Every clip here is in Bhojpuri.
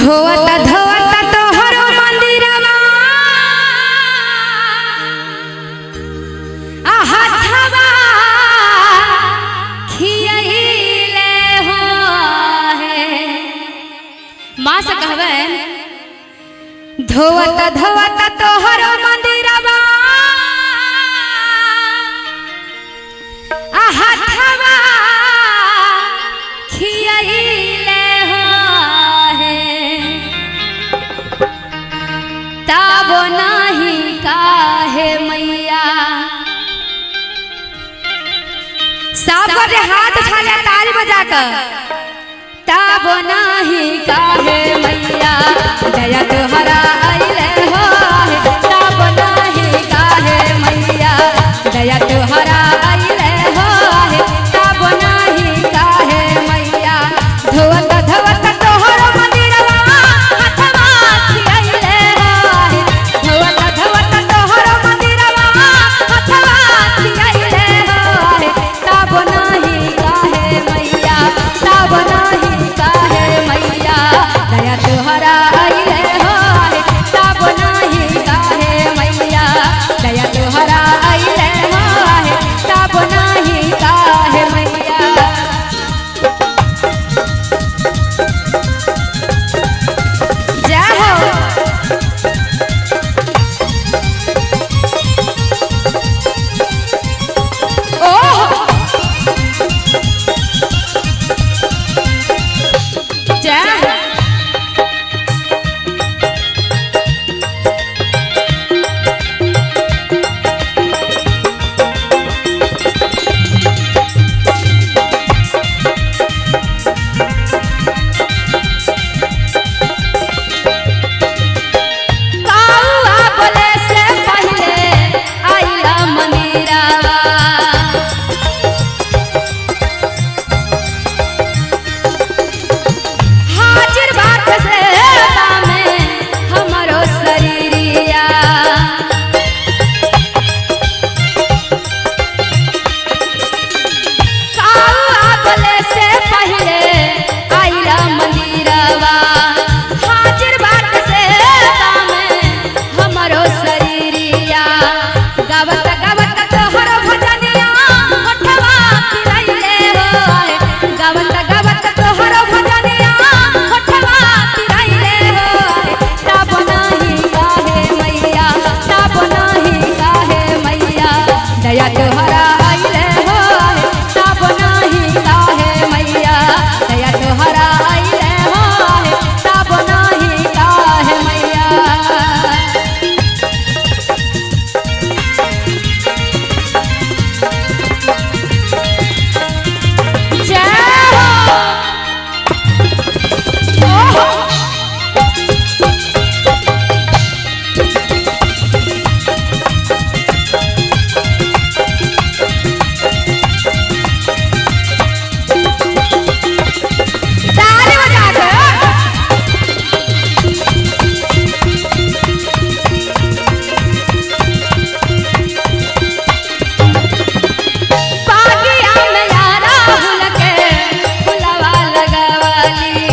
धोवत धोवत तोहर मंदिरवा हथवा खियैले हो है। माँ से कहबन धोवत धोवत तोहर मंदिरवा हथवा खियैले हो है। तब नहीं काहे मैया सब हाथ उठा ले ताली बजा कर। तब नहीं काहे मैया दया तोहरा आइले हो है। तब नहीं काहे मैया दया तोहरा आइले हो है। तब नहीं काहे मैया धोवत धोवत तोहर मंदिरवा हथवा खियैले हो है। धोवत धोवत तोहर मंदिरवा हथवा खियैले हो है। तब नहीं काहे मैया तब नहीं काहे मैया दया तोहरा आइले हो है। तब नहीं काहे मैया दया तोहरा आइले हो है। तब नहीं काहे मैया जय हो। ओह जय हो। कौआ बोले से पहिले आइला मंदिरवा हाजिर बाट से बामे हमरो शरीरिया। कौआ बोले से पहिले आइला मंदिरवा हाजिर बाट से बामे हमरो शरीरिया। गावत गावत तोहर भजनिया होठवा पिराइले हो है। गावत गावत तोहर भजनिया होठवा पिराइले हो है। तब नहीं काहे मैया तब नहीं काहे मैया दया तोहरा आइले हो है। तब नहीं काहे मैया दया तोहरा आइले हो है। तब नहीं काहे मैया जय हो। ओहो ताली बजा के। बागिया में यारा हुल के फुलवा लगवाली।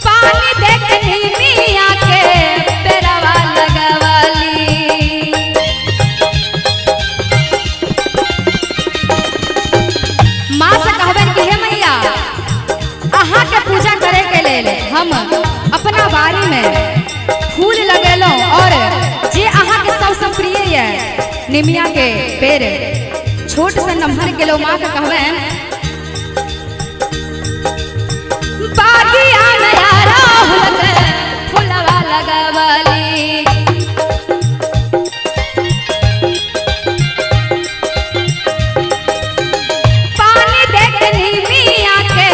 पानी देखनी मिया के पेरवा लगवाली। माँ से कहबन कि हे मैया अहाँ के पूजा करे के लेल हम अपना बारी में फूल लगेलों और जे अहाँ के सबसे प्रिय है निमिया के पेड़ छोट से नम्हर गेलो। माँ के कहबन बागिया में यारा हुल के फुलवा लगवाली। पानी देखनी मिया के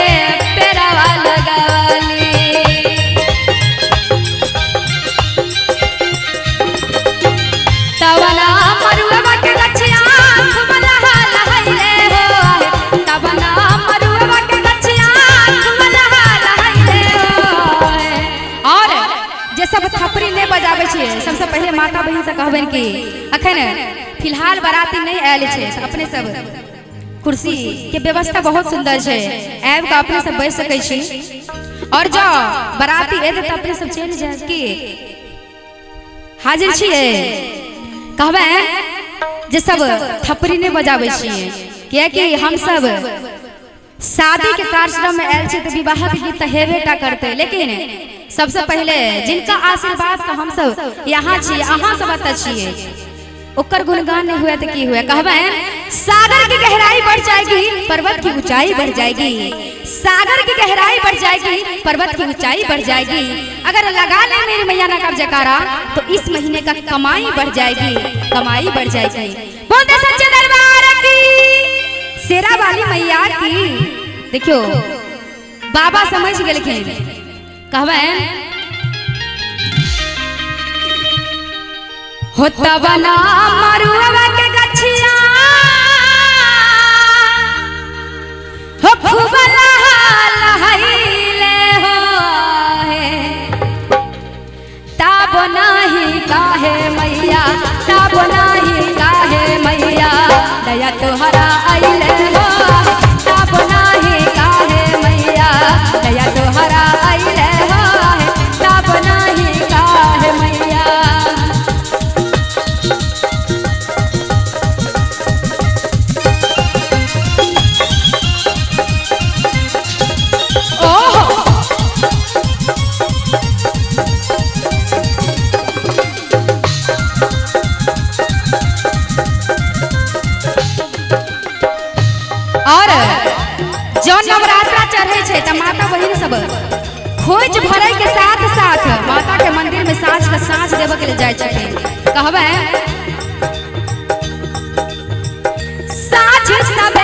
पेरवा लगवाली। तवना मरुआ के गछिया खूब लहलहैले हो है। तवना मरुआ के गछिया खूब लहलहैले हो है। और जे सब थपरी नहीं बजाबै छै सबसे पहले माता बहन से कहबन कि अखन फिलहाल बाराती नहीं आयल छे अपने सब कुर्सी के व्यवस्था बहुत सुंदर है, ऐब का अपने सब बैठ सकै छी। और जो बराती है तो अपने सब चल जाए की हाजिर छिए। कहबे जे सब थपरी ने बजाबै छिए, कियाकि हम सब शादी के कार्यक्रम में आयल छी तो विवाह के गीत हेबे टा करते, लेकिन सबसे पहले जिनका आशीर्वाद से हम सब यहाँ छी, अहाँ सब अत छिए, ओकर गुणगान नहीं हुआ तो की हुआ। कहबे सागर की गहराई बढ़ जाएगी, पर्वत की ऊंचाई बढ़ जाएगी। सागर की गहराई बढ़ जाएगी, पर्वत की ऊंचाई बढ़ जाएगी। अगर लगा ले मेरी मैया ना कब जयकारा तो इस महीने का कमाई बढ़ जाएगी, कमाई बढ़ जाएगी। बोलते सच्चे दरबार की, शेरा वाली मैया की। देखियो बाबा समझ गए, लेकिन कहबे होता बना मरुआ के गछिया हो खूब लहैले हो ताब नहीं काहे मैया, ताब नहीं काहे मैया, दया तोहरा आइले हो। ताब नहीं काहे मैया, दया तोहरा आइले हो। ताब नहीं काहे मैया। और जो नवरात्रा चढ़े छे त माता बहिन सब खोज भरे के साथ साथ माता के मंदिर में साँझ के साँझ देवे के लिए जाय छथिन। कहबे साँझ सब